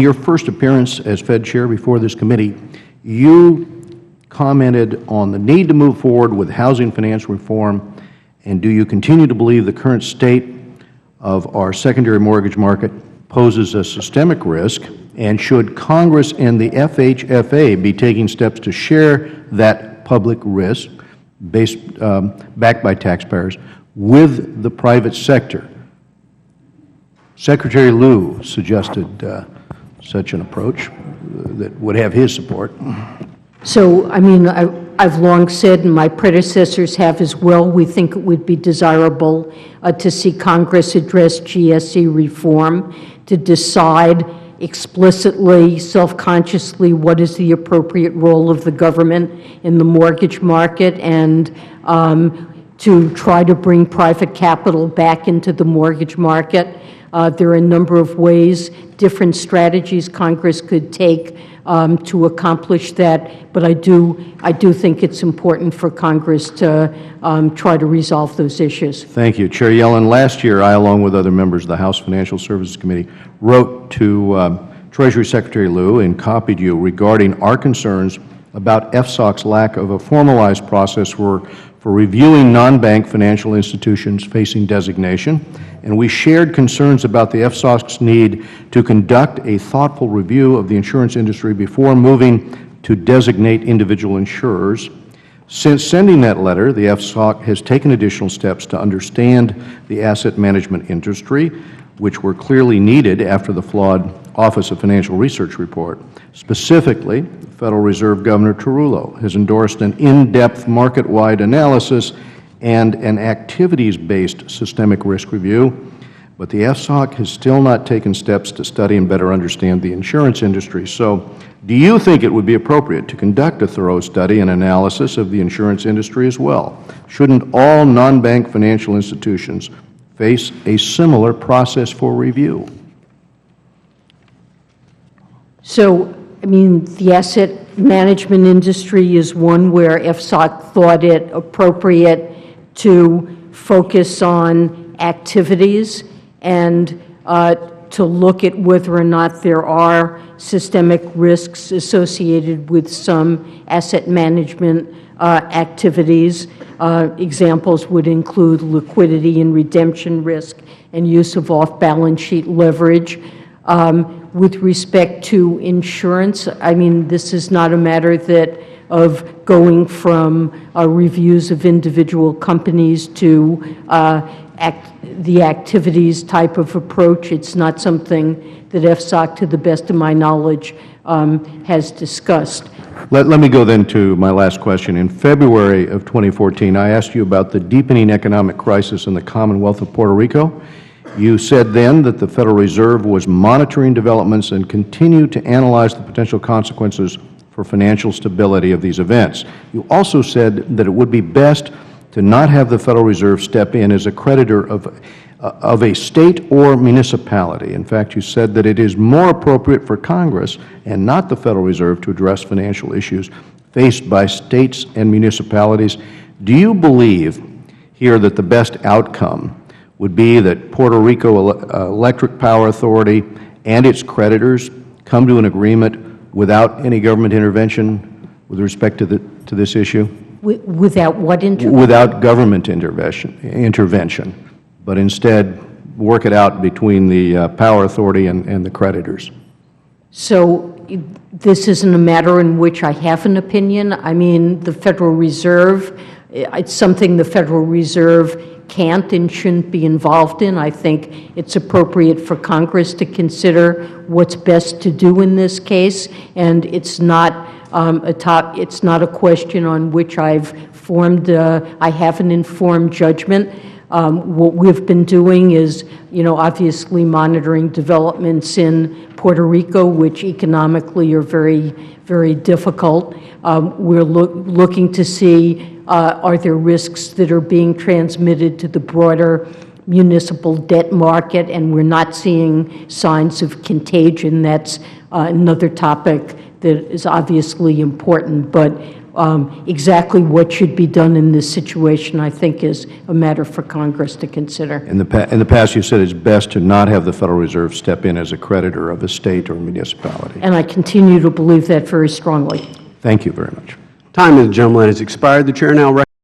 Your first appearance as Fed Chair before this committee, you commented on the need to move forward with housing finance reform, and do you continue to believe the current state of our secondary mortgage market poses a systemic risk, and should Congress and the FHFA be taking steps to share that public risk backed by taxpayers with the private sector? Secretary Lew suggested such an approach that would have his support. So, I mean, I've long said, and my predecessors have as well, we think it would be desirable to see Congress address GSE reform, to decide explicitly, self-consciously, what is the appropriate role of the government in the mortgage market, and to try to bring private capital back into the mortgage market. There are a number of ways, different strategies Congress could take to accomplish that, but I do think it's important for Congress to try to resolve those issues. Thank you. Chair Yellen, last year I, along with other members of the House Financial Services Committee, wrote to Treasury Secretary Lew and copied you regarding our concerns about FSOC's lack of a formalized process for reviewing non-bank financial institutions facing designation, and we shared concerns about the FSOC's need to conduct a thoughtful review of the insurance industry before moving to designate individual insurers. Since sending that letter, the FSOC has taken additional steps to understand the asset management industry, which were clearly needed after the flawed Office of Financial Research report. Specifically, Federal Reserve Governor Tarullo has endorsed an in-depth market-wide analysis and an activities-based systemic risk review, but the FSOC has still not taken steps to study and better understand the insurance industry. So, do you think it would be appropriate to conduct a thorough study and analysis of the insurance industry as well? Shouldn't all non-bank financial institutions face a similar process for review? So, I mean, the asset management industry is one where FSOC thought it appropriate to focus on activities and to look at whether or not there are systemic risks associated with some asset management activities. Examples would include liquidity and redemption risk and use of off-balance sheet leverage. With respect to insurance, I mean, this is not a matter of going from reviews of individual companies to the activities type of approach. It's not something that FSOC, to the best of my knowledge, has discussed. Let me go then to my last question. In February of 2014, I asked you about the deepening economic crisis in the Commonwealth of Puerto Rico. You said then that the Federal Reserve was monitoring developments and continued to analyze the potential consequences for financial stability of these events. You also said that it would be best to not have the Federal Reserve step in as a creditor of a state or municipality. In fact, you said that it is more appropriate for Congress and not the Federal Reserve to address financial issues faced by states and municipalities. Do you believe here that the best outcome would be that Puerto Rico Electric Power Authority and its creditors come to an agreement without any government intervention with respect to this issue? Without what intervention? Without government intervention, but instead work it out between the Power Authority and the creditors. So this isn't a matter in which I have an opinion. I mean, the Federal Reserve, it's something the Federal Reserve can't and shouldn't be involved in. I think it's appropriate for Congress to consider what's best to do in this case, and it's not it's not a question on which I have an informed judgment. What we've been doing is, obviously monitoring developments in Puerto Rico, which economically are very, very difficult. We're looking to see are there risks that are being transmitted to the broader municipal debt market, and we're not seeing signs of contagion. That's another topic that is obviously important, but exactly what should be done in this situation, I think, is a matter for Congress to consider. In the past, you said it's best to not have the Federal Reserve step in as a creditor of a state or municipality. And I continue to believe that very strongly. Thank you very much. Time of the gentleman has expired. The chair now